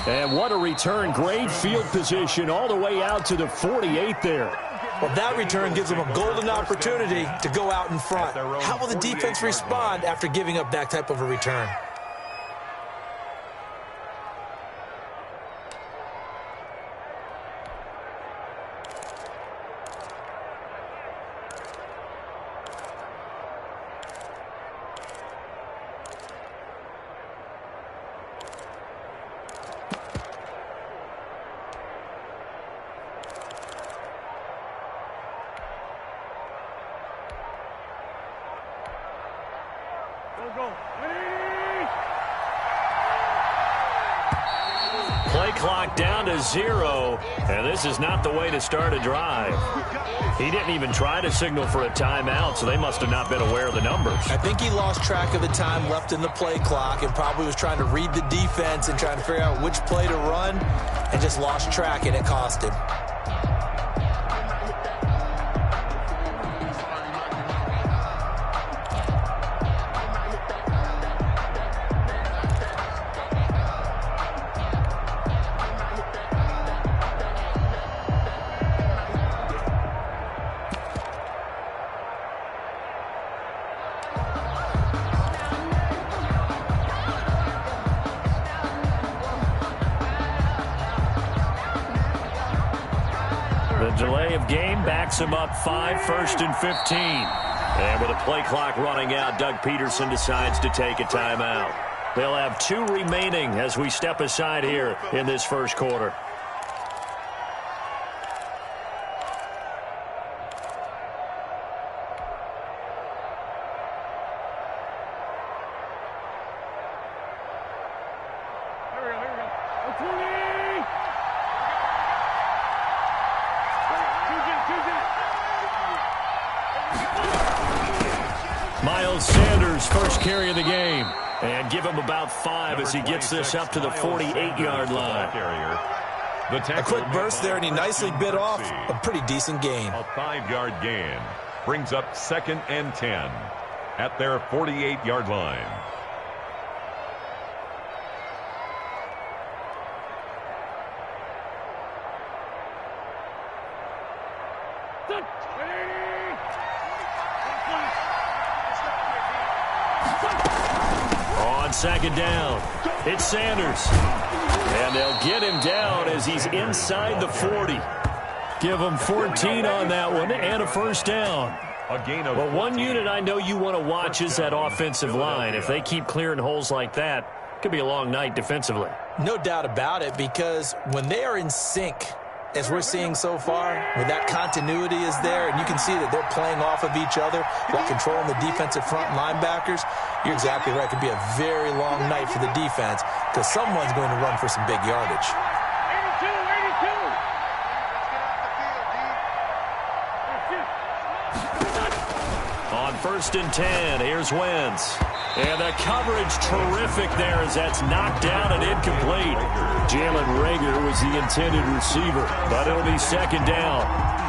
And what a return. Great field position all the way out to the 48 there. Well, that return gives them a golden opportunity to go out in front. How will the defense respond after giving up that type of a return? Play clock down to 0, and this is not the way to start a drive. He didn't even try to signal for a timeout, so they must have not been aware of the numbers. I think he lost track of the time left in the play clock and probably was trying to read the defense and trying to figure out which play to run and just lost track, and it cost him. Delay of game backs him up 5, 1st and 15. And with a play clock running out, Doug Peterson decides to take a timeout. They'll have 2 remaining as we step aside here in this first quarter. Miles Sanders, first carry of the game. And give him about 5 as he gets this up to the 48-yard line. A quick burst there, and he nicely bit off a pretty decent gain. A 5-yard gain brings up 2nd and 10 at their 48-yard line. On 2nd down, it's Sanders. And they'll get him down as he's inside the 40. Give him 14 on that one and a first down. Well, one unit I know you want to watch is that offensive line. If they keep clearing holes like that, it could be a long night defensively. No doubt about it, because when they are in sync, as we're seeing so far, when that continuity is there, and you can see that they're playing off of each other while controlling the defensive front linebackers, you're exactly right. It could be a very long night for the defense because someone's going to run for some big yardage. 1st and 10, here's Wentz. And the coverage terrific there as that's knocked down and incomplete. Jalen Reagor was the intended receiver, but it'll be 2nd down.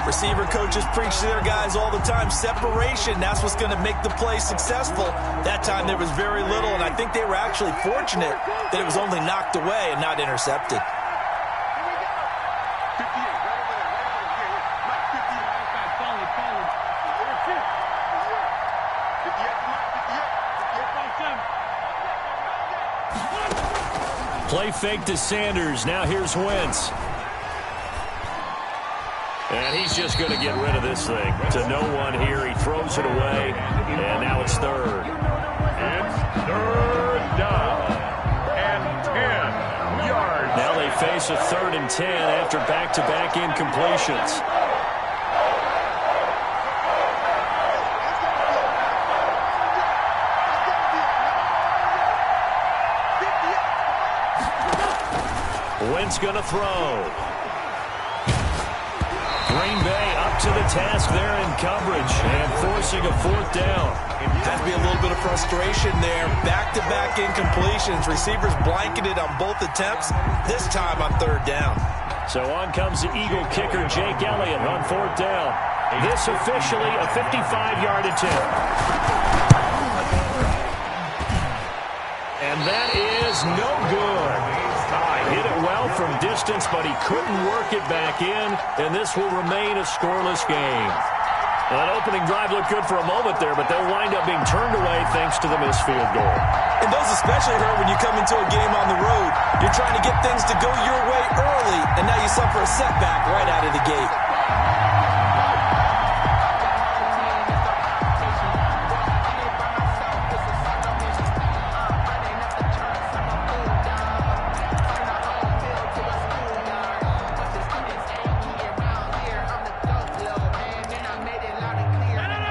Receiver coaches preach to their guys all the time. Separation, that's what's going to make the play successful. That time there was very little, and I think they were actually fortunate that it was only knocked away and not intercepted. Play fake to Sanders. Now here's Wentz. And he's just going to get rid of this thing. To no one here. He throws it away. And now it's 3rd. It's 3rd down and 10 yards. Now they face a 3rd and 10 after back-to-back incompletions. Wentz going to throw. Green Bay up to the task there in coverage and forcing a 4th down. Has to be a little bit of frustration there. Back-to-back incompletions. Receivers blanketed on both attempts, this time on 3rd down. So on comes the Eagle kicker, Jake Elliott, on 4th down. This officially a 55-yard attempt. And that is no good. Hit it well from distance, but he couldn't work it back in, and this will remain a scoreless game. Well, that opening drive looked good for a moment there, but they'll wind up being turned away thanks to the missed field goal. And those especially hurt when you come into a game on the road. You're trying to get things to go your way early, and now you suffer a setback right out of the gate.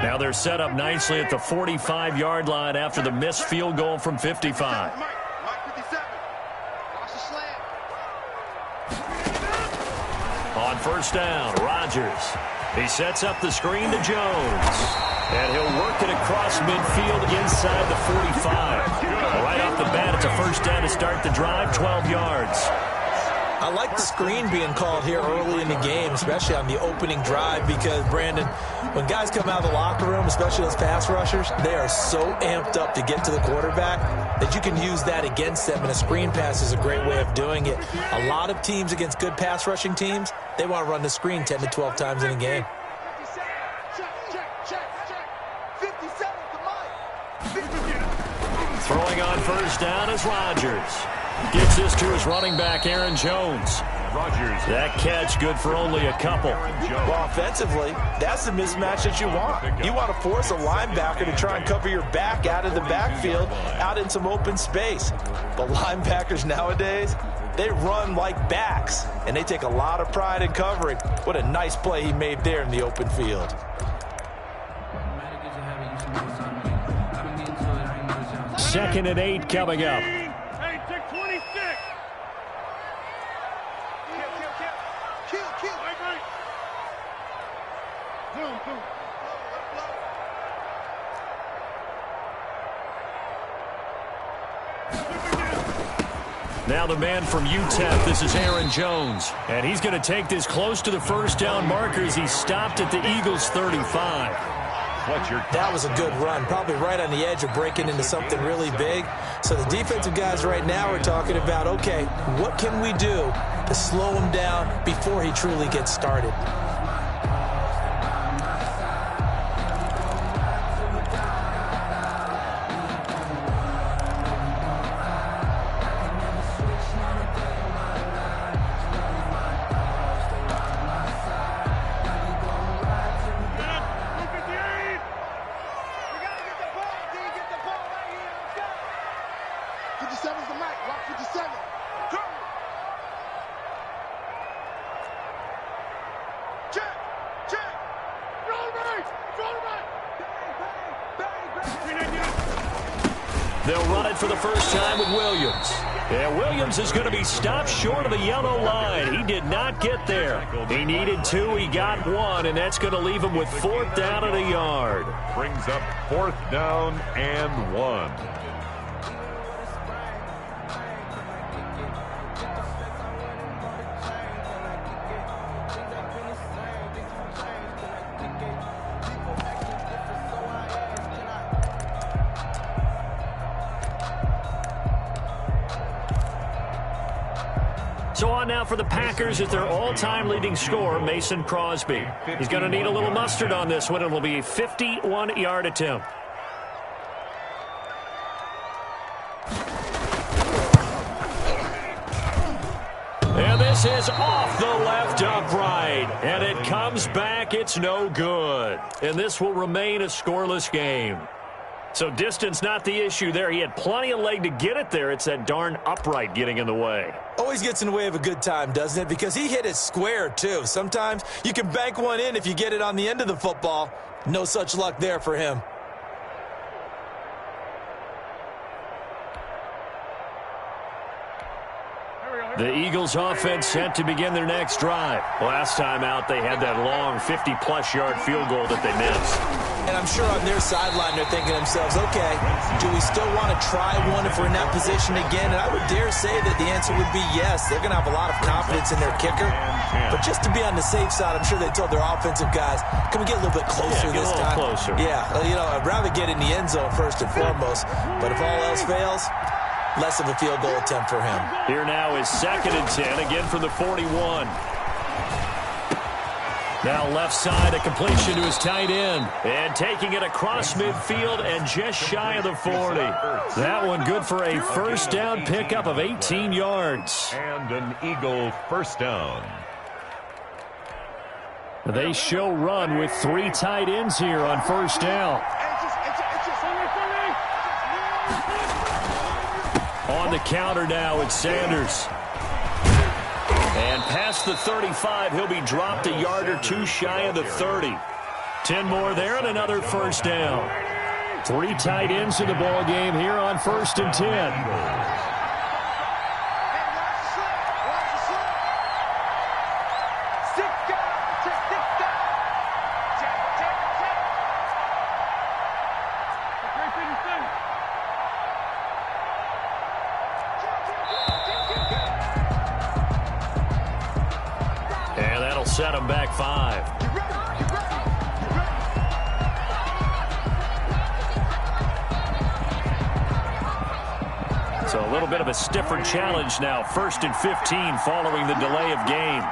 Now they're set up nicely at the 45-yard line after the missed field goal from 55. On first down, Rodgers. He sets up the screen to Jones. And he'll work it across midfield inside the 45. Right off the bat, it's a first down to start the drive, 12 yards. I like the screen being called here early in the game, especially on the opening drive, because, Brandon, when guys come out of the locker room, especially those pass rushers, they are so amped up to get to the quarterback that you can use that against them, and a screen pass is a great way of doing it. A lot of teams against good pass rushing teams, they want to run the screen 10 to 12 times in a game. Throwing on first down is Rodgers. Gives this to his running back, Aaron Jones. Rodgers. That catch good for only a couple. Well, offensively, that's the mismatch that you want. You want to force a linebacker to try and cover your back out of the backfield, out in some open space. But linebackers nowadays, they run like backs, and they take a lot of pride in covering. What a nice play he made there in the open field. Second and 8 coming up. Now the man from UTEP, this is Aaron Jones. And he's going to take this close to the first down markers. He stopped at the Eagles' 35. That was a good run, probably right on the edge of breaking into something really big. So the defensive guys right now are talking about, okay, what can we do to slow him down before he truly gets started? They'll run it for the first time with Williams. And Williams is going to be stopped short of the yellow line. He did not get there. He needed 2. He got 1, and that's going to leave him with 4th down and a yard. Brings up 4th down and 1. So on now for the Packers is their all-time leading scorer, Mason Crosby. He's going to need a little mustard on this one. It'll be a 51-yard attempt. And this is off the left upright. And it comes back. It's no good. And this will remain a scoreless game. So distance not the issue there. He had plenty of leg to get it there. It's that darn upright getting in the way. Always gets in the way of a good time, doesn't it? Because he hit it square, too. Sometimes you can bank one in if you get it on the end of the football. No such luck there for him. The Eagles offense set to begin their next drive. Last time out, they had that long 50-plus yard field goal that they missed. And I'm sure on their sideline they're thinking to themselves, okay, do we still want to try one if we're in that position again? And I would dare say that the answer would be yes. They're going to have a lot of confidence in their kicker. But just to be on the safe side, I'm sure they told their offensive guys, can we get a little bit closer this time? Closer. Yeah, you know, I'd rather get in the end zone first and foremost. But if all else fails, less of a field goal attempt for him. Here now is 2nd and 10, again from the 41. Now left side, a completion to his tight end. And taking it across midfield and just shy of the 40. That one good for a first down pickup of 18 yards. And an Eagle first down. They show run with 3 tight ends here on first down. On the counter now, it's Sanders. And past the 35, he'll be dropped a yard or 2 shy of the 30. 10 more there and another first down. 3 tight ends in the ball game here on 1st and 10. Set him back 5. So a little bit of a stiffer challenge now. 1st and 15 following the delay of game.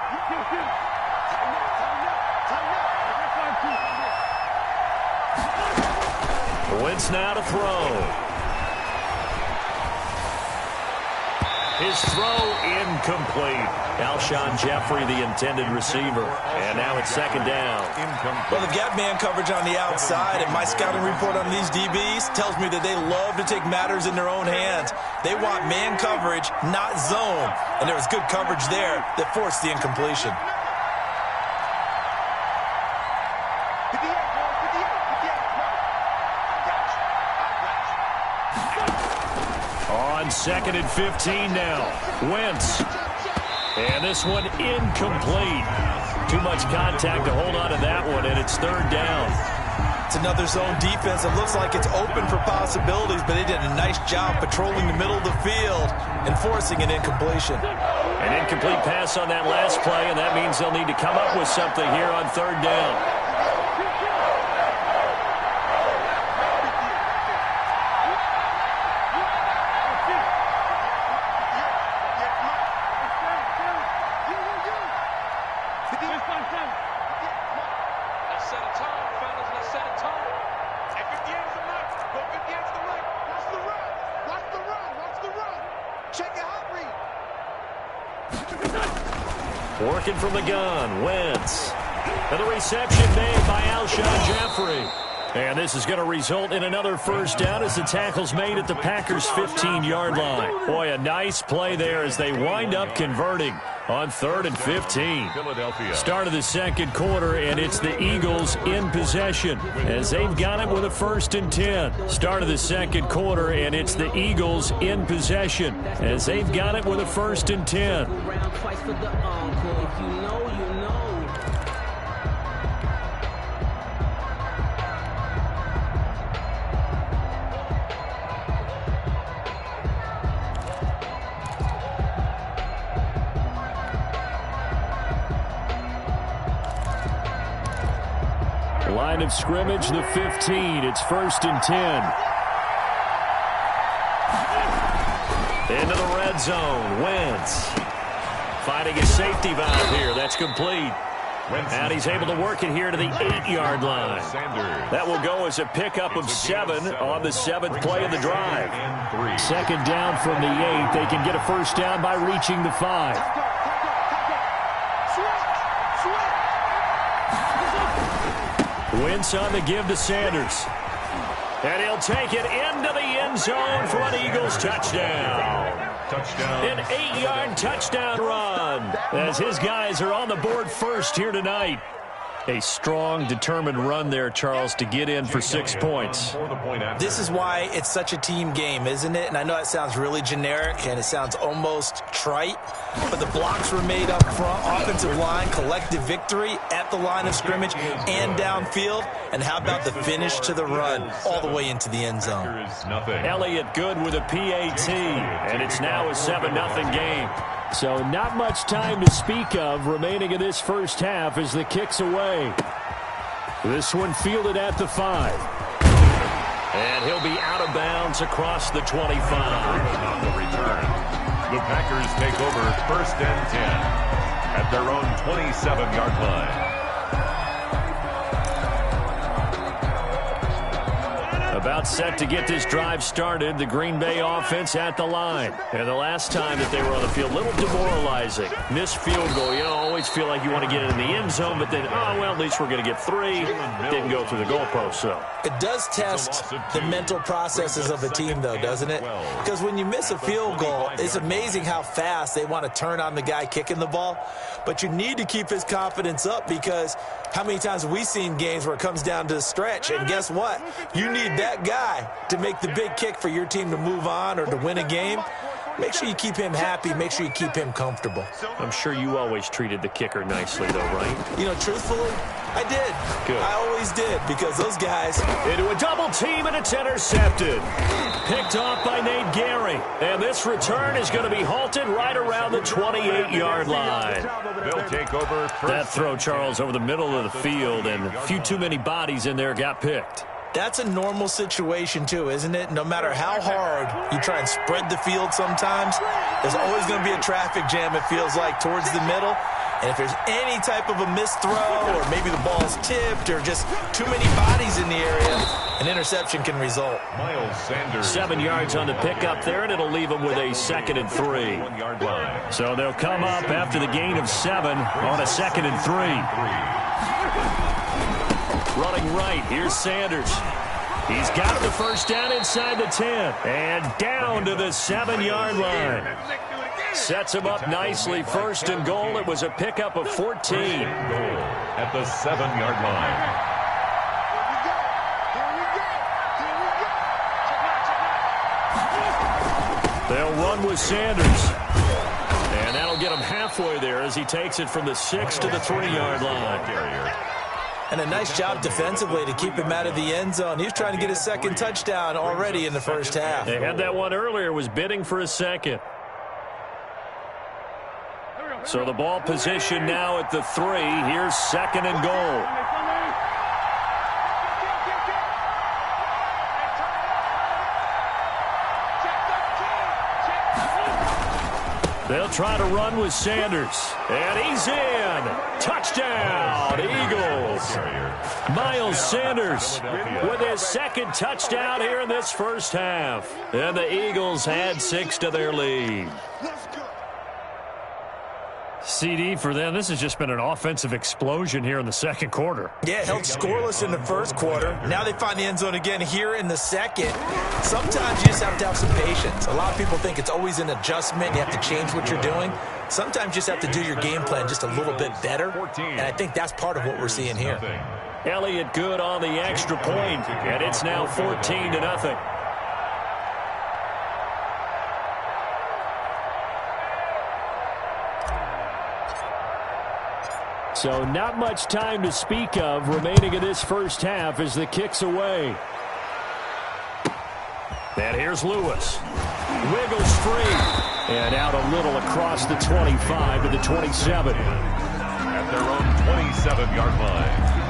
Wentz now to throw. His throw incomplete. Alshon Jeffrey, the intended receiver. And now it's 2nd down. Well, they've got man coverage on the outside, and my scouting report on these DBs tells me that they love to take matters in their own hands. They want man coverage, not zone. And there was good coverage there that forced the incompletion. On 2nd and 15 now. Wentz. And this one incomplete. Too much contact to hold on to that one, and it's 3rd down. It's another zone defense. It looks like it's open for possibilities, but they did a nice job patrolling the middle of the field and forcing an incompletion. An incomplete pass on that last play, and that means they'll need to come up with something here on 3rd down. Working from the gun, Wentz. And the reception made by Alshon Jeffrey. And this is going to result in another first down as the tackle's made at the Packers' 15-yard line. Boy, a nice play there as they wind up converting on 3rd and 15. Philadelphia. Start of the 2nd quarter, and it's the Eagles in possession as they've got it with a 1st and 10. Start of the 2nd quarter, and it's the Eagles in possession as they've got it with a 1st and 10. Line of scrimmage, the 15. It's 1st and 10. Into the red zone. Wentz finding a safety valve here. That's complete. And he's able to work it here to the 8-yard line. That will go as a pickup of 7 on the 7th play of the drive. 2nd down from the 8. They can get a first down by reaching the 5. Wentz on the give to Sanders. And he'll take it into the end zone for an Eagles touchdown. An 8-yard touchdown run as his guys are on the board first here tonight. A strong, determined run there, Charles, to get in for 6 points. This is why it's such a team game, isn't it? And I know that sounds really generic and it sounds almost trite, but the blocks were made up front, offensive line, collective victory at the line of scrimmage and downfield. And how about the finish to the run all the way into the end zone? Elliott good with a PAT, and it's now a 7-0 game. So not much time to speak of remaining in this first half as the kick's away. This one fielded at the 5. And he'll be out of bounds across the 25. On the return, the Packers take over 1st and 10 at their own 27-yard line. About set to get this drive started, the Green Bay offense at the line. And the last time that they were on the field, a little demoralizing. Missed field goal. You always feel like you want to get it in the end zone, but then, oh, well, at least we're going to get 3. Didn't go through the goalpost, so. It does test the mental processes of a team, though, doesn't it? Because when you miss a field goal, it's amazing how fast they want to turn on the guy kicking the ball. But you need to keep his confidence up, because how many times have we seen games where it comes down to the stretch? And guess what? You need that guy to make the big kick for your team to move on or to win a game. Make sure you keep him happy. Make sure you keep him comfortable. I'm sure you always treated the kicker nicely, though, right? You know, truthfully, I did. Good. I always did, because those guys... Into a double team, and it's intercepted. Picked off by Nate Gary. And this return is going to be halted right around the 28-yard line. They'll take over. That throw, Charles, over the middle of the field, and a few too many bodies in there got picked. That's a normal situation, too, isn't it? No matter how hard you try and spread the field sometimes, there's always going to be a traffic jam, it feels like, towards the middle. And if there's any type of a missed throw, or maybe the ball's tipped, or just too many bodies in the area, an interception can result. Miles Sanders. 7 yards on the pickup there, and it'll leave them with a 2nd and 3. 1-yard line. So they'll come up after the gain of 7 on a 2nd and 3. Running right, here's Sanders. He's got the first down inside the 10. And down to the 7-yard line. Sets him up nicely. 1st and goal. It was a pickup of 14. At the 7-yard line. They'll run with Sanders. And that'll get him halfway there as he takes it from the 6 to the 3-yard line. And a nice job defensively to keep him out of the end zone. He was trying to get his 2nd touchdown already in the first half. They had that one earlier, was bidding for a 2nd. So the ball position now at the 3. Here's 2nd and goal. They'll try to run with Sanders. And he's in. Touchdown, Eagles. Miles Sanders with his 2nd touchdown here in this first half. And the Eagles add 6 to their lead. CD, for them, this has just been an offensive explosion here in the 2nd quarter. Yeah, held scoreless in the 1st quarter. Now they find the end zone again here in the 2nd. Sometimes you just have to have some patience. A lot of people think it's always an adjustment. You have to change what you're doing. Sometimes you just have to do your game plan just a little bit better. And I think that's part of what we're seeing here. Elliott good on the extra point, and it's now 14-0. So not much time to speak of remaining in this first half as the kick's away. And here's Lewis. Wiggles free. And out a little across the 25 to the 27. At their own 27-yard line.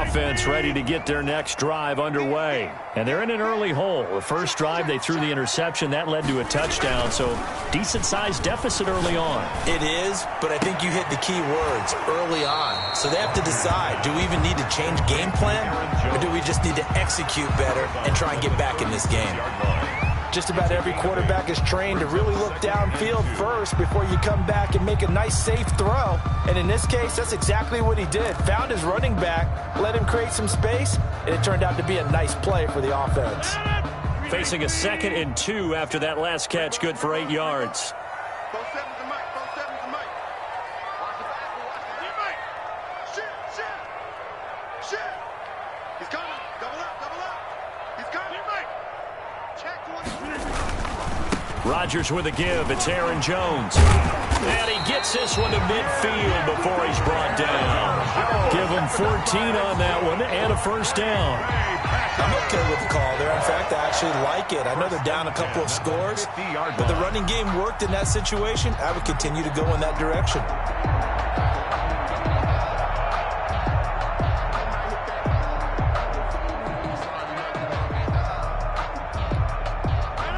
Offense ready to get their next drive underway. And they're in an early hole. The first drive, they threw the interception. That led to a touchdown, so decent-sized deficit early on. It is, but I think you hit the key words, early on. So they have to decide, do we even need to change game plan, or do we just need to execute better and try and get back in this game? Just about every quarterback is trained to really look downfield first before you come back and make a nice, safe throw. And in this case, that's exactly what he did. Found his running back, let him create some space, and it turned out to be a nice play for the offense. Facing a 2nd and 2 after that last catch, good for 8 yards. Rodgers with a give. It's Aaron Jones. And he gets this one to midfield before he's brought down. Give him 14 on that one and a first down. I'm okay with the call there. In fact, I actually like it. I know they're down a couple of scores, but the running game worked in that situation. I would continue to go in that direction.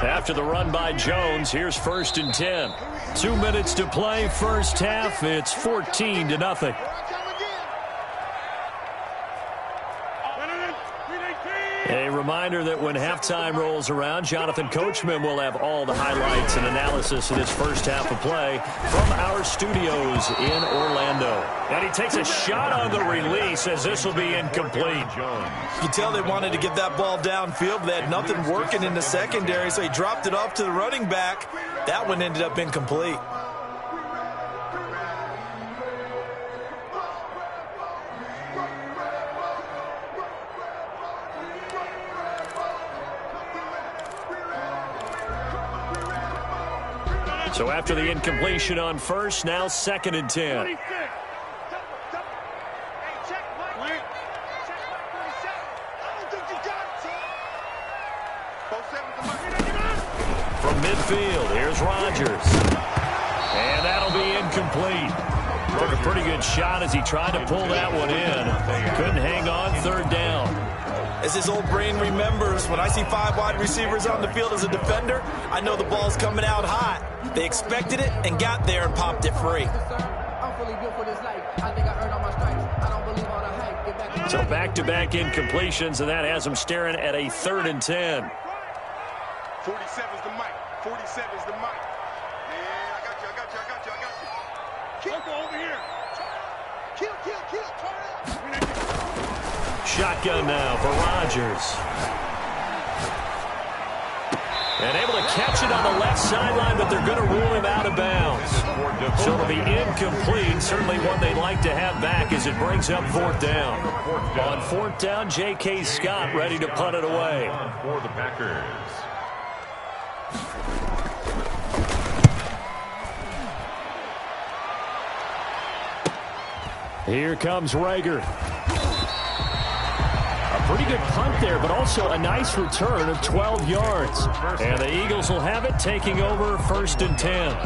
After the run by Jones, here's 1st and 10. 2 minutes to play, first half. It's 14-0. A reminder that when halftime rolls around, Jonathan Coachman will have all the highlights and analysis of this first half of play from our studios in Orlando. And he takes a shot on the release as this will be incomplete. You can tell they wanted to get that ball downfield, but they had nothing working in the secondary, so he dropped it off to the running back. That one ended up incomplete. So after the incompletion on first, now 2nd and 10. From midfield, here's Rodgers. And that'll be incomplete. Took a pretty good shot as he tried to pull that one in. Couldn't hang on, 3rd down. As his old brain remembers, when I see 5 wide receivers on the field as a defender, I know the ball's coming out hot. They expected it and got there and popped it free. So back-to-back incompletions, and that has them staring at a 3rd and 10. 47's the mic. 47's the mic. Yeah, I got you. Kill over here. Kill. Turn up. Shotgun now for Rodgers. And able to catch it on the left sideline, but they're going to rule him out of bounds. So it'll be incomplete. Certainly one they'd like to have back as it brings up 4th down. On 4th down, J.K. Scott ready to punt it away. For the Packers. Here comes Rager. A pretty good punt there, but also a nice return of 12 yards. And the Eagles will have it, taking over 1st and 10.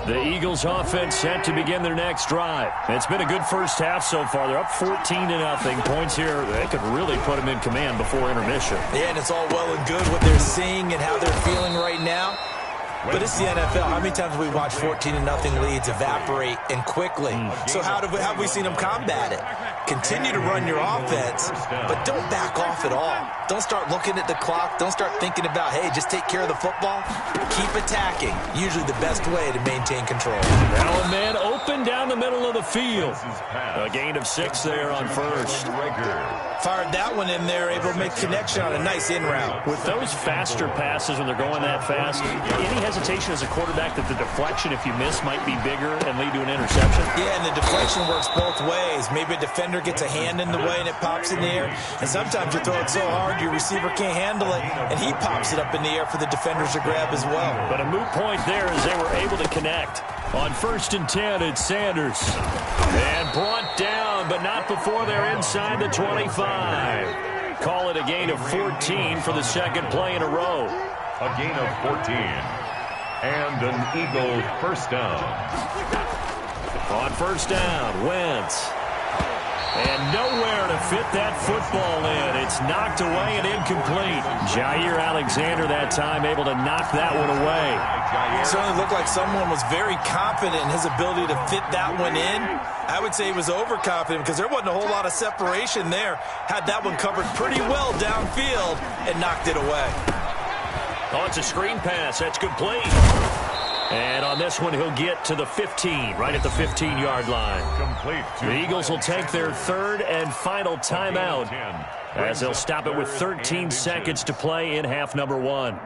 The Eagles offense set to begin their next drive. It's been a good first half so far. They're up 14-0. Points here, they could really put them in command before intermission. Yeah, and it's all well and good what they're seeing and how they're feeling right now. But it's the NFL. How many times have we watched 14-0 leads evaporate and quickly? So how have we seen them combat it? Continue to run your offense, but don't back off at all. Don't start looking at the clock. Don't start thinking about, hey, just take care of the football. Keep attacking. Usually the best way to maintain control. Now a man open down the middle of the field. A gain of 6 there on first. Fired that one in there, able to make connection on a nice in route. With those faster passes when they're going that fast, any hesitation as a quarterback that the deflection, if you miss, might be bigger and lead to an interception? Yeah, and the deflection works both ways. Maybe a defender gets a hand in the way and it pops in the air. And sometimes you throw it so hard your receiver can't handle it, and he pops it up in the air for the defenders to grab as well. But a moot point there as they were able to connect. On 1st and 10, it's Sanders. And brought down, but not before they're inside the 25. Call it a gain of 14 for the second play in a row. A gain of 14. And an Eagle first down. On 1st down, Wentz. And nowhere to fit that football in. It's knocked away and incomplete. Jair Alexander that time able to knock that one away. It certainly looked like someone was very confident in his ability to fit that one in. I would say he was overconfident because there wasn't a whole lot of separation there. Had that one covered pretty well downfield and knocked it away. Oh, it's a screen pass. That's complete. And on this one, he'll get to the 15, right at the 15-yard line. Complete. The Eagles will take their 3rd and final timeout as they'll stop it with 13 seconds to play in half number 1.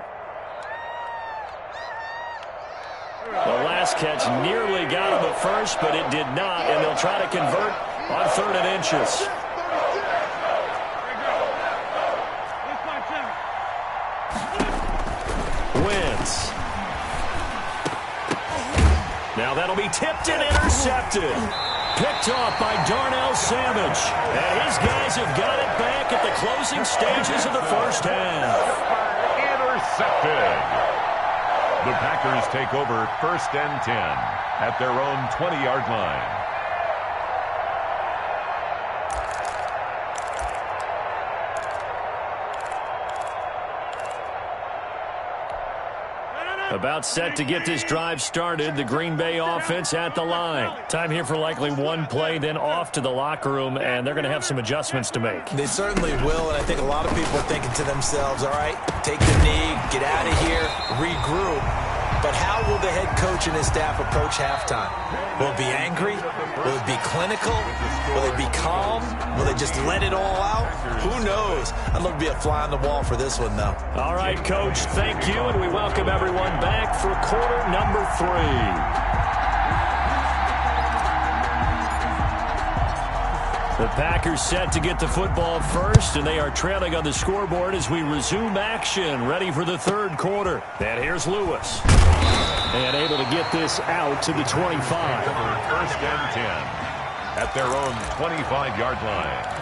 The last catch nearly got him at first, but it did not, and they'll try to convert on 3rd and inches. Wins. Now that'll be tipped and intercepted. Picked off by Darnell Savage. And his guys have got it back at the closing stages of the first half. Intercepted. The Packers take over 1st and 10 at their own 20-yard line. About set to get this drive started. The Green Bay offense at the line. Time here for likely one play, then off to the locker room, and they're going to have some adjustments to make. They certainly will, and I think a lot of people are thinking to themselves, all right, take the knee, get out of here, regroup. But how will the head coach and his staff approach halftime? Will it be angry? Will it be clinical? Will it be calm? Will they just let it all out? Who knows? I'd love to be a fly on the wall for this one, though. All right, Coach, thank you, and we welcome everyone back for quarter number 3. The Packers set to get the football first, and they are trailing on the scoreboard as we resume action, ready for the 3rd quarter. And here's Lewis. And able to get this out to the 25. 1st and 10 at their own 25-yard line.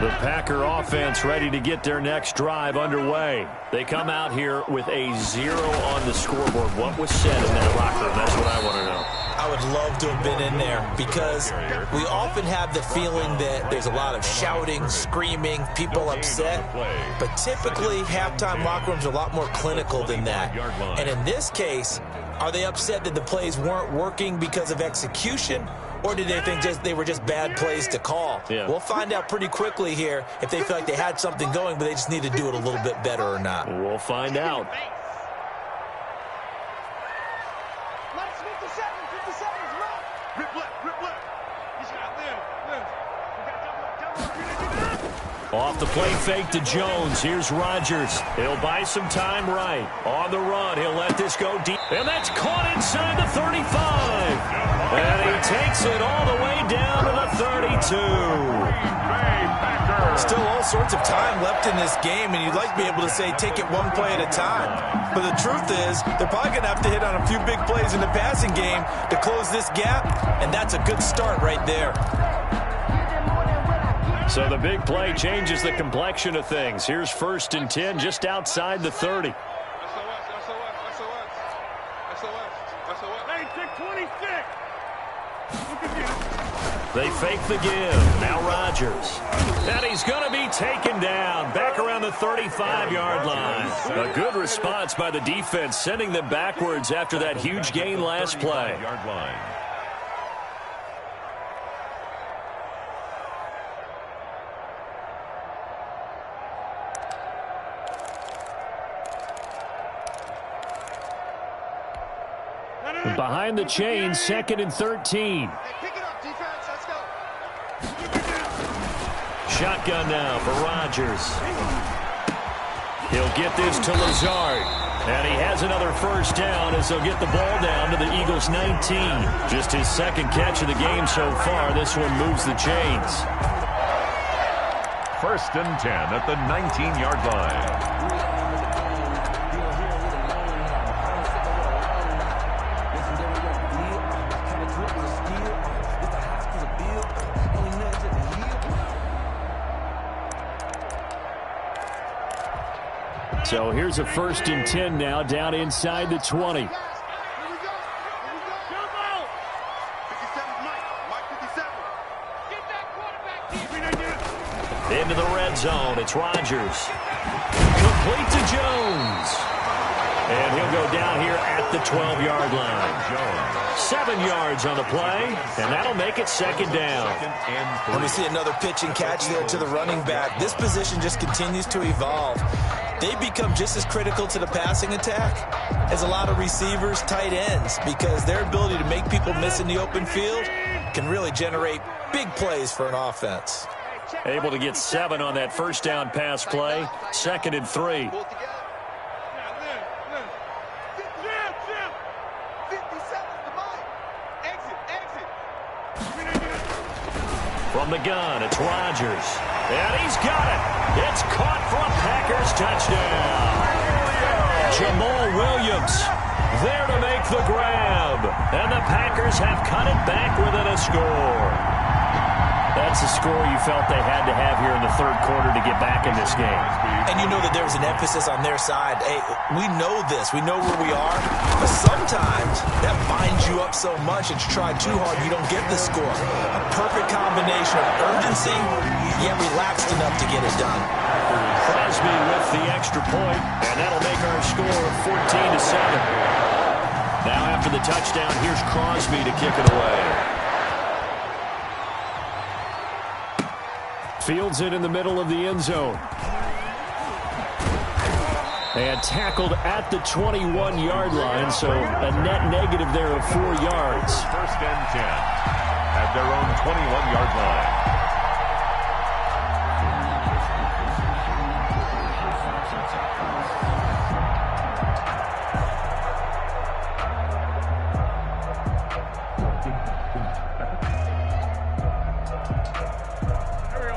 The Packer offense ready to get their next drive underway. They come out here with a 0 on the scoreboard. What was said in that locker room? That's what I want to know. I would love to have been in there because we often have the feeling that there's a lot of shouting, screaming, people upset. But typically, halftime locker rooms are a lot more clinical than that. And in this case, are they upset that the plays weren't working because of execution? Or did they think they were just bad plays to call? Yeah. We'll find out pretty quickly here if they feel like they had something going, but they just need to do it a little bit better or not. We'll find out. Off the play fake to Jones. Here's Rodgers. He'll buy some time right. On the run, he'll let this go deep. And that's caught inside the 35. And he takes it all the way down to the 32. Still all sorts of time left in this game, and you'd like to be able to say take it one play at a time. But the truth is, they're probably going to have to hit on a few big plays in the passing game to close this gap, and that's a good start right there. So the big play changes the complexion of things. Here's 1st and 10 just outside the 30. SOS. Hey, take 26. They fake the give. Now Rodgers. And he's going to be taken down back around the 35-yard line. A good response by the defense, sending them backwards after that huge gain last play. Behind the chain, 2nd and 13. Pick it up, defense. Let's go. Shotgun now for Rodgers. He'll get this to Lazard. And he has another first down as they'll get the ball down to the Eagles' 19. Just his 2nd catch of the game so far. This one moves the chains. 1st and 10 at the 19-yard line. So here's a 1st and 10 now down inside the 20. Here we go. Jump out. 57's Mike 57. Get that quarterback deep. Into the red zone. It's Rodgers. Complete to Jones. And he'll go down here at the 12-yard line. 7 yards on the play, and that'll make it 2nd down. When we see another pitch and catch there to the running back, this position just continues to evolve. They become just as critical to the passing attack as a lot of receivers, tight ends, because their ability to make people miss in the open field can really generate big plays for an offense. Able to get 7 on that first down pass play. 2nd and 3. From the gun, it's Rodgers. And he's got it. It's caught for a Packers touchdown. Jamal Williams there to make the grab. And the Packers have cut it back within a score. That's a score you felt they had to have here in the third quarter to get back in this game. And you know that there was an emphasis on their side. Hey, we know this. We know where we are. But sometimes that binds you up so much that you try too hard, you don't get the score. A perfect combination of urgency, yet relaxed enough to get it done. Crosby with the extra point, and that'll make our score 14-7. Now after the touchdown, here's Crosby to kick it away. Fields it in the middle of the end zone. And tackled at the 21-yard line, so a net negative there of 4 yards. 1st and 10 at their own 21-yard line.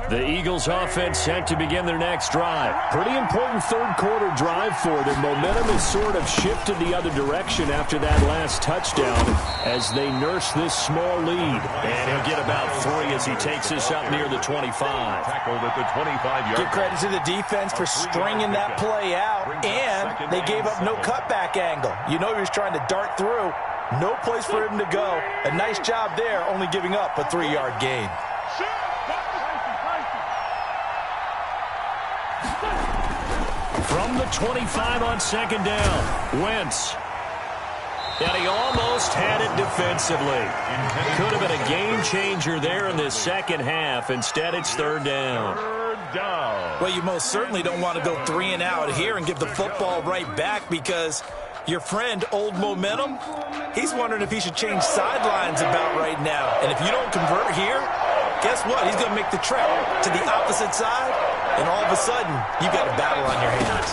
The Eagles offense set to begin their next drive. Pretty important third quarter drive for them. Momentum has sort of shifted the other direction after that last touchdown as they nurse this small lead. And he'll get about 3 as he takes this up near the 25. Tackled at the 25-yard line. Give credit to the defense for stringing that play out, and they gave up no cutback angle. You know he was trying to dart through. No place for him to go. A nice job there, only giving up a 3-yard gain. From the 25 on 2nd down, Wentz. And he almost had it defensively. Could have been a game changer there in this second half. Instead, it's 3rd down. Well, you most certainly don't want to go 3 and out here and give the football right back because your friend, Old Momentum, he's wondering if he should change sidelines about right now. And if you don't convert here, guess what? He's going to make the trek to the opposite side, and all of a sudden, you've got a battle on your hands.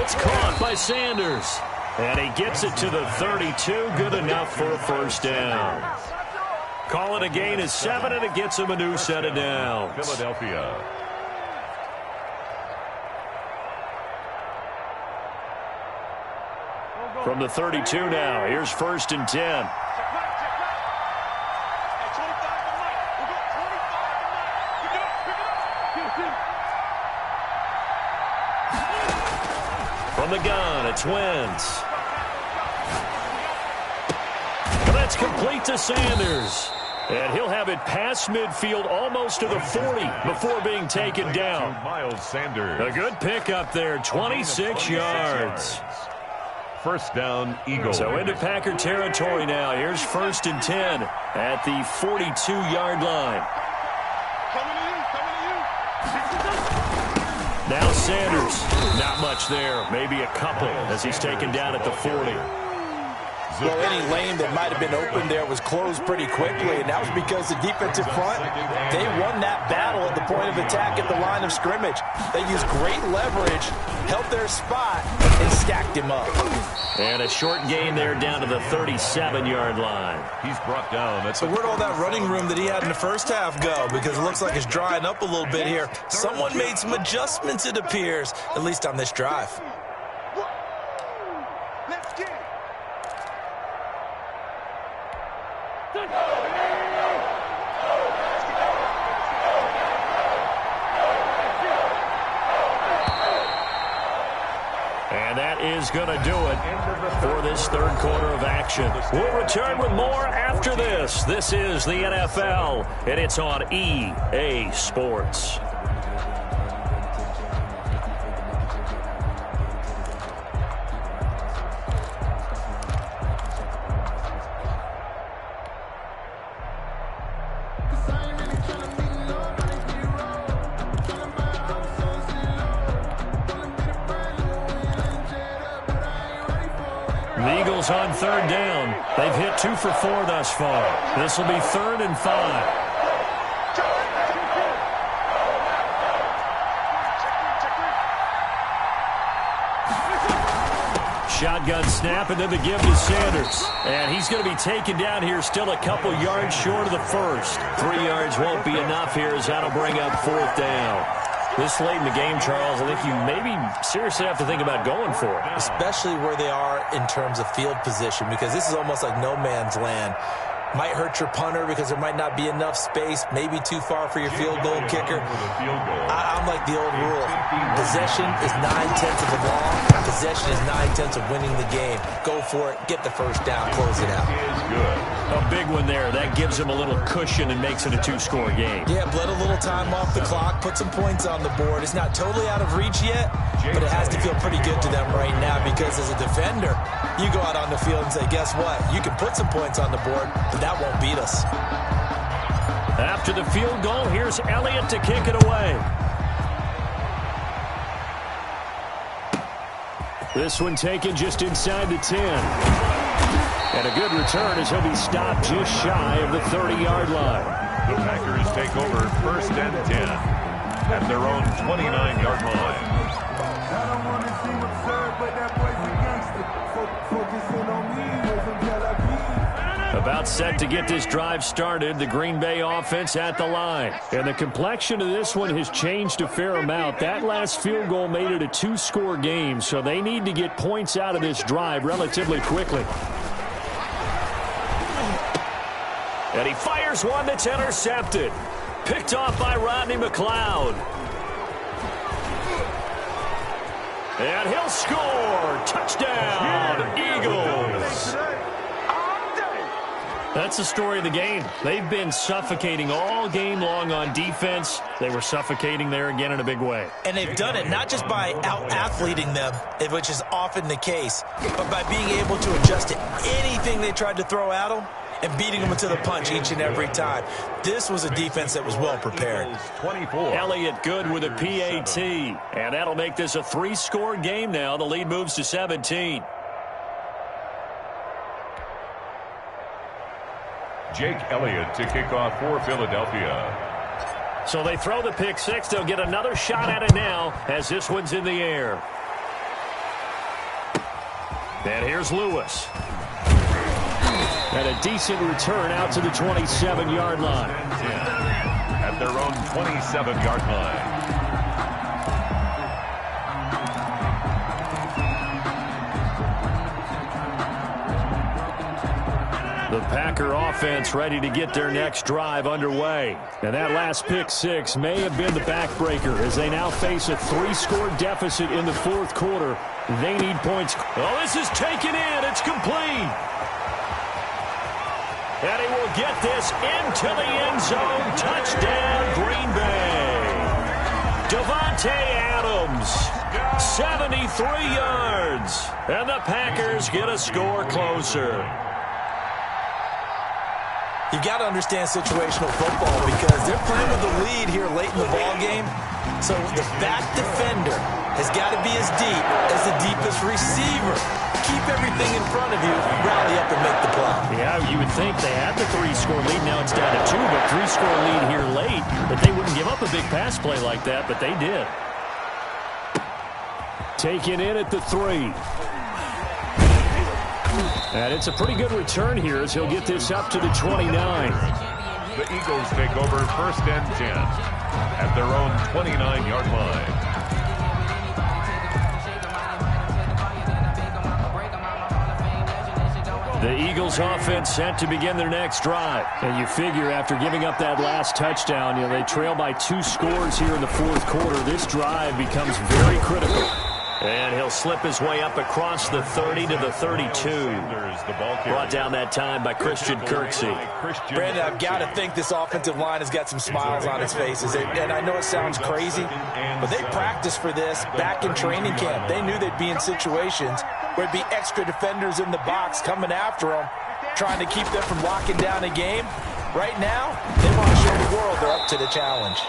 It's caught by Sanders. And he gets it to the 32. Good enough for a 1st down. Call it a gain of 7, and it gets him a new set of downs. Philadelphia. From the 32 now, here's 1st and 10. From the gun, it's Wentz. That's complete to Sanders. And he'll have it past midfield almost to the 40 before being taken down. Miles Sanders. A good pickup there, 26 yards. 1st down, Eagles. So into Packer territory now. Here's 1st and 10 at the 42-yard line. Now Sanders, not much there, maybe a couple as he's taken down at the 40. Well, any lane that might have been open there was closed pretty quickly, and that was because the defensive front, they won that battle at the point of attack at the line of scrimmage. They used great leverage, held their spot, and stacked him up. And a short gain there down to the 37-yard line. He's brought down. So where'd all that running room that he had in the first half go? Because it looks like it's drying up a little bit here. Someone made some adjustments, it appears, at least on this drive. And that is going to do it for this third quarter of action. We'll return with more after this. This is the NFL, and it's on EA Sports. The Eagles on 3rd down. They've hit 2 for 4 thus far. This will be 3rd and 5. shotgun snap, and then the give to Sanders. And he's going to be taken down here, still a couple yards short of the first. 3 yards won't be enough here, as that'll bring up 4th down. This late in the game, Charles, I think you maybe seriously have to think about going for it. Especially where they are in terms of field position, because this is almost like no man's land. Might hurt your punter because there might not be enough space, maybe too far for your field goal kicker. I'm like the old rule. Possession is 9/10 of the ball. Possession is 9/10 of winning the game. Go for it, get the first down, close it out. A big one there. That gives them a little cushion and makes it a 2-score game. Yeah, bled a little time off the clock, put some points on the board. It's not totally out of reach yet, but it has to feel pretty good to them right now, because as a defender, you go out on the field and say, guess what? You can put some points on the board, but that won't beat us. After the field goal, here's Elliott to kick it away. This one taken just inside the 10. And a good return as he'll be stopped just shy of the 30-yard line. The Packers take over 1st and 10 at their own 29-yard line. I don't want to seem absurd, but that boy's a gangster. Focusing on me until I be. About set to get this drive started, the Green Bay offense at the line. And the complexion of this one has changed a fair amount. That last field goal made it a 2-score game, so they need to get points out of this drive relatively quickly. And he fires one that's intercepted. Picked off by Rodney McLeod. And he'll score. Touchdown, Eagles. That's the story of the game. They've been suffocating all game long on defense. They were suffocating there again in a big way. And they've done it not just by out-athleting them, which is often the case, but by being able to adjust to anything they tried to throw at them and beating them to the punch each and every time. This was a defense that was well prepared. 24. Elliott good with a PAT. And that'll make this a 3-score game now. The lead moves to 17. Jake Elliott to kick off for Philadelphia. So they throw the pick six. They'll get another shot at it now as this one's in the air. And here's Lewis. And a decent return out to the 27-yard line. At their own 27-yard line. The Packer offense ready to get their next drive underway. And that last pick six may have been the backbreaker as they now face a 3-score deficit in the 4th quarter. They need points. Oh, this is taken in. It's complete. And he will get this into the end zone. Touchdown, Green Bay. Devontae Adams, 73 yards. And the Packers get a score closer. You've got to understand situational football because they're playing with the lead here late in the ball game. So the back defender has got to be as deep as the deepest receiver. Keep everything in front of you, rally up and make the play. Yeah, you would think they had the 3-score lead. Now it's down to 2, but 3-score lead here late. But they wouldn't give up a big pass play like that, but they did. Taken in at the 3. And it's a pretty good return here as he'll get this up to the 29. The Eagles take over 1st and 10 at their own 29-yard line. The Eagles offense set to begin their next drive. And you figure after giving up that last touchdown, they trail by 2 scores here in the 4th quarter. This drive becomes very critical. And he'll slip his way up across the 30 to the 32. Brought down that time by Christian Kirksey. Brandon, I've got to think this offensive line has got some smiles on its faces. And I know it sounds crazy, but they practiced for this back in training camp. They knew they'd be in situations where it'd be extra defenders in the box coming after them, trying to keep them from locking down a game. Right now, they want to show the world they're up to the challenge.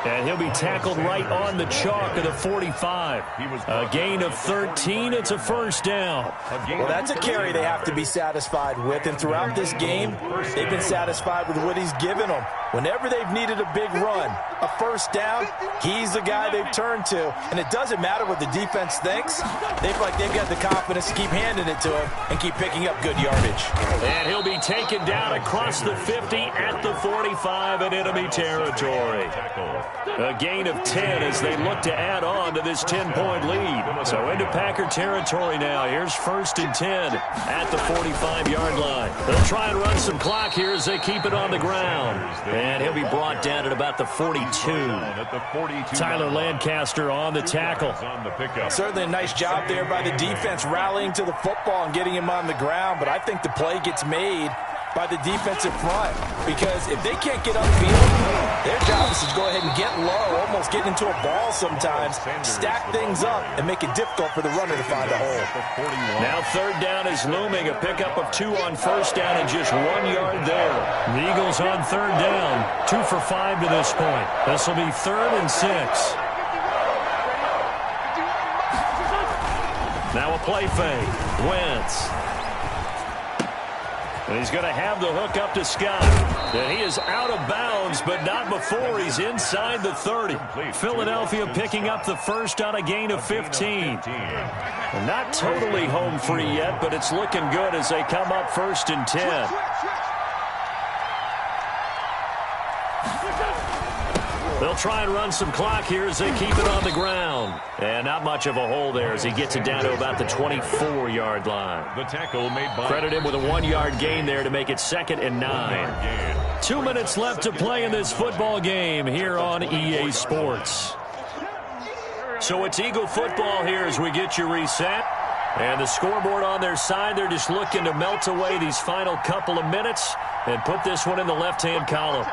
And he'll be tackled right on the chalk of the 45. A gain of 13. It's a first down. Well, that's a carry they have to be satisfied with. And throughout this game, they've been satisfied with what he's given them. Whenever they've needed a big run, a first down, he's the guy they've turned to. And it doesn't matter what the defense thinks. They feel like they've got the confidence to keep handing it to him and keep picking up good yardage. And he'll be taken down across the 50 at the 45 in enemy territory. A gain of 10 as they look to add on to this 10-point lead. So into Packer territory now. Here's 1st and 10 at the 45-yard line. They'll try and run some clock here as they keep it on the ground. And he'll be brought down at about the 42. Tyler Lancaster on the tackle. Certainly a nice job there by the defense rallying to the football and getting him on the ground. But I think the play gets made by the defensive front, because if they can't get upfield, their job is to go ahead and get low, almost get into a ball sometimes, stack things up, and make it difficult for the runner to find a hole. Now 3rd down is looming, a pickup of 2 on 1st down and just 1 yard there. The Eagles on 3rd down, 2 for 5 to this point. This will be 3rd and 6. Now a play fake. Wentz. And he's going to have the hook up to Scott. And he is out of bounds, but not before he's inside the 30. Philadelphia picking up the first on a gain of 15. And not totally home free yet, but it's looking good as they come up 1st and 10. They'll try and run some clock here as they keep it on the ground. And not much of a hole there as he gets it down to about the 24-yard line. The tackle made by Credit him with a 1-yard gain there to make it 2nd and 9. 2 minutes left to play in this football game here on EA Sports. So it's Eagle football here as we get you reset. And the scoreboard on their side, they're just looking to melt away these final couple of minutes and put this one in the left-hand column.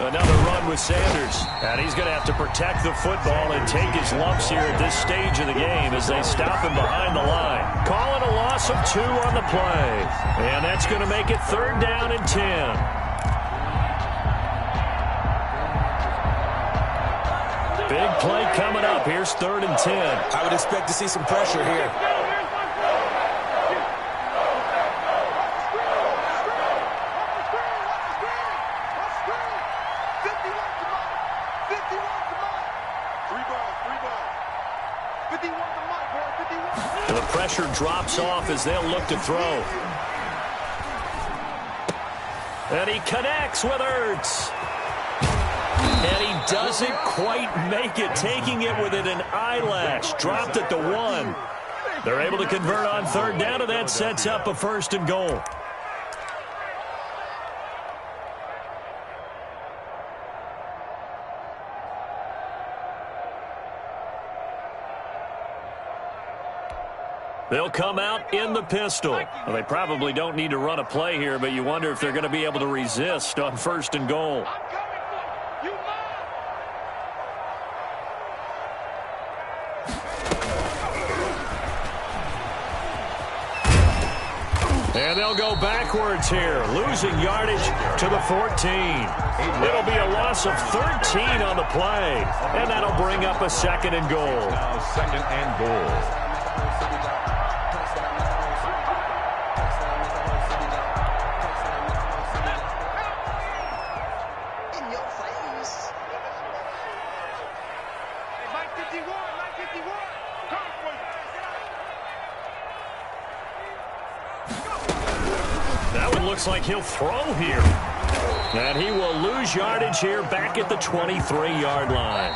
Another run with Sanders. And he's going to have to protect the football and take his lumps here at this stage of the game as they stop him behind the line. Call it a loss of 2 on the play. And that's going to make it 3rd down and 10. Big play coming up. Here's 3rd and 10. I would expect to see some pressure here. The pressure drops off as they'll look to throw. And he connects with Ertz. And he doesn't quite make it, taking it within an eyelash. Dropped at the 1. They're able to convert on 3rd down, and that sets up a 1st and goal. They'll come out in the pistol. Well, they probably don't need to run a play here, but you wonder if they're going to be able to resist on 1st and goal. And they'll go backwards here, losing yardage to the 14. It'll be a loss of 13 on the play, and that'll bring up a 2nd and goal. Now 2nd and goal. Looks like he'll throw here. And he will lose yardage here back at the 23-yard line.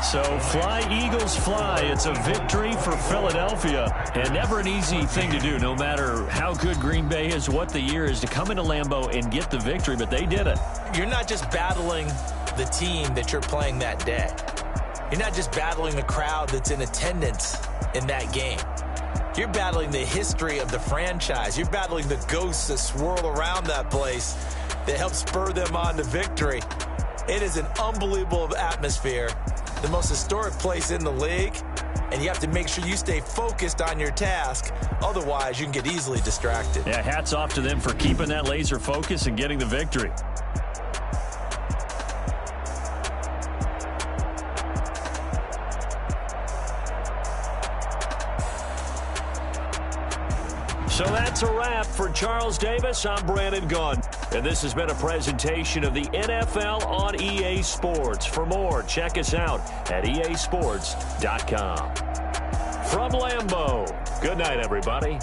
So fly, Eagles, fly. It's a victory for Philadelphia. And never an easy thing to do, no matter how good Green Bay is, what the year is, to come into Lambeau and get the victory, but they did it. You're not just battling the team that you're playing that day. You're not just battling the crowd that's in attendance in that game. You're battling the history of the franchise. You're battling the ghosts that swirl around that place that help spur them on to victory. It is an unbelievable atmosphere, the most historic place in the league, and you have to make sure you stay focused on your task. Otherwise, you can get easily distracted. Yeah, hats off to them for keeping that laser focus and getting the victory. that's a wrap. For Charles Davis, I'm Brandon Gunn. And this has been a presentation of the NFL on EA Sports. For more, check us out at easports.com. From Lambeau, good night, everybody.